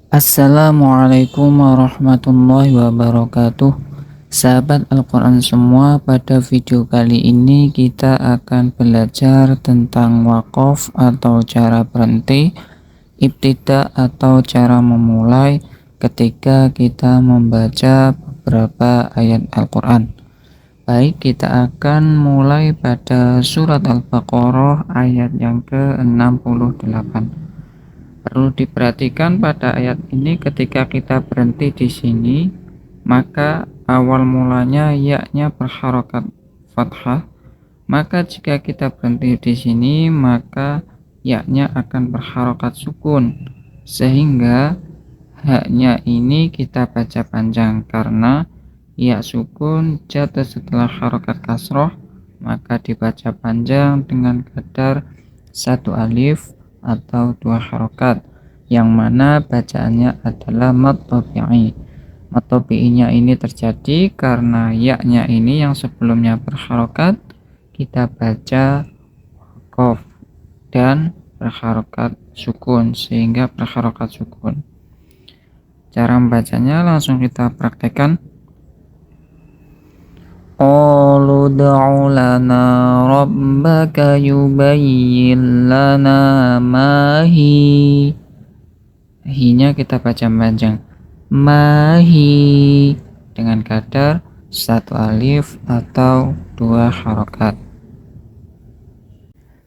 Assalamualaikum warahmatullahi wabarakatuh. Sahabat Al-Quran semua, pada video kali ini kita akan belajar tentang waqaf atau cara berhenti, ibtida atau cara memulai ketika kita membaca beberapa ayat Al-Quran. Baik, kita akan mulai pada surat Al-Baqarah ayat yang ke-68. Perlu diperhatikan pada ayat ini ketika kita berhenti di sini, maka awal mulanya ya-nya berharokat fathah. Maka jika kita berhenti di sini, maka ya-nya akan berharokat sukun. Sehingga haknya ini kita baca panjang karena ya sukun jatuh setelah harokat kasroh, maka dibaca panjang dengan kadar satu alif atau dua harokat, yang mana bacaannya adalah mad tabi'i. Mad tabi'inya ini terjadi karena ya-nya ini yang sebelumnya berharokat kita baca qaf dan berharokat sukun, sehingga berharokat sukun. Cara membacanya langsung kita praktekkan. Qalu ud'u lana rabbaka yubayyin lana ma hi. Hi-nya kita baca panjang. Mahi dengan kadar satu alif atau dua harokat.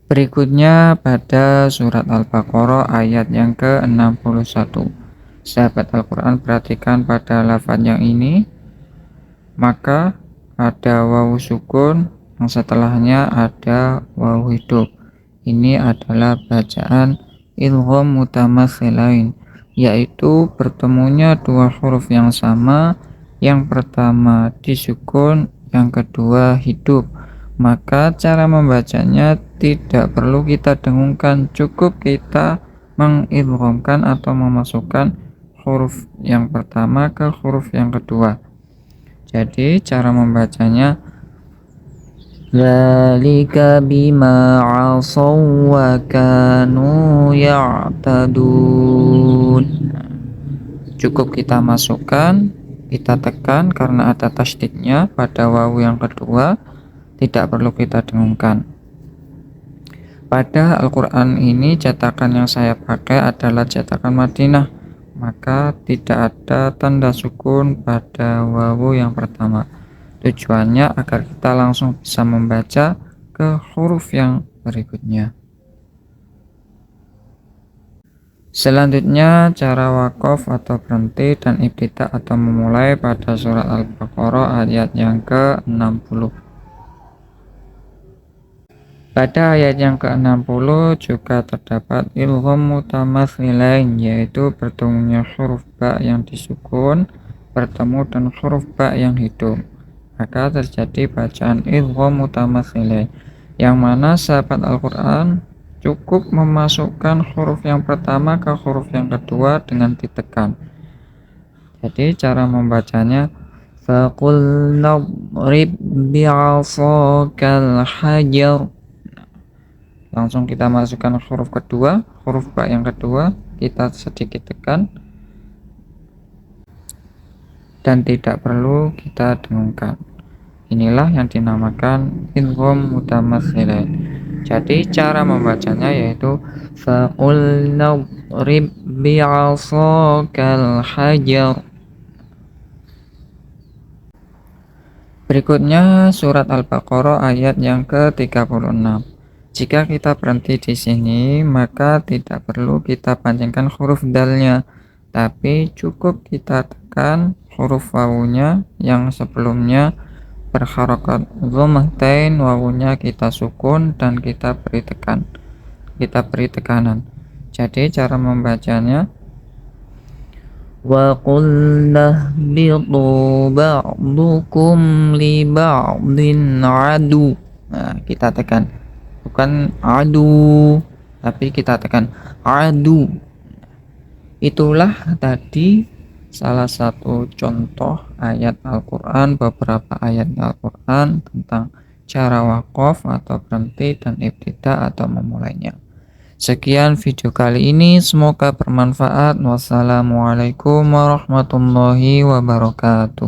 Berikutnya pada surat Al-Baqarah ayat yang ke-61. Sahabat Al-Quran perhatikan pada lafaz yang ini, maka ada wawu sukun, yang setelahnya ada wawu hidup. Ini adalah bacaan idgham mutamatsilain, yaitu bertemunya dua huruf yang sama, yang pertama disukun, yang kedua hidup. Maka cara membacanya tidak perlu kita dengungkan, cukup kita mengidghamkan atau memasukkan huruf yang pertama ke huruf yang kedua. Jadi cara membacanya, dzalika bima 'asaw wa kanu ya'tadun. Cukup kita masukkan, kita tekan karena ada tasydidnya pada wawu yang kedua, tidak perlu kita dengungkan. Pada Al-Quran ini cetakan yang saya pakai adalah cetakan Madinah, maka tidak ada tanda sukun pada wawu yang pertama. Tujuannya agar kita langsung bisa membaca ke huruf yang berikutnya. Selanjutnya cara waqaf atau berhenti dan ibtida atau memulai pada surat Al-Baqarah ayat yang ke-60. Pada ayat yang ke-60 juga terdapat idgham mutamatsilain, yaitu bertemunya huruf ba yang disukun bertemu dengan huruf ba yang hidup. Maka terjadi bacaan idgham mutamatsilain, yang mana sahabat Al-Quran cukup memasukkan huruf yang pertama ke huruf yang kedua dengan ditekan. Jadi cara membacanya, faqul nadrib bi'asakal hajar. Langsung kita masukkan huruf kedua, huruf ba yang kedua, kita sedikit tekan dan tidak perlu kita dengungkan. Inilah yang dinamakan idgham mutamatsilain. Jadi cara membacanya yaitu faqul nadrib bi'asakal hajar. Berikutnya surat Al-Baqarah ayat yang ke-36. Jika kita berhenti di sini, maka tidak perlu kita panjangkan huruf dalnya, tapi cukup kita tekan huruf wawunya yang sebelumnya berharokat dhammatain, wawunya kita sukun dan kita beri tekanan. Jadi cara membacanya, wa qulna bidu ba'dukum li ba'din adu. Nah, kita tekan, bukan adu, tapi kita tekan adu. Itulah tadi salah satu contoh ayat Al-Quran, beberapa ayat Al-Quran tentang cara waqaf atau berhenti dan ibtida atau memulainya. Sekian video kali ini, semoga bermanfaat. Wassalamualaikum warahmatullahi wabarakatuh.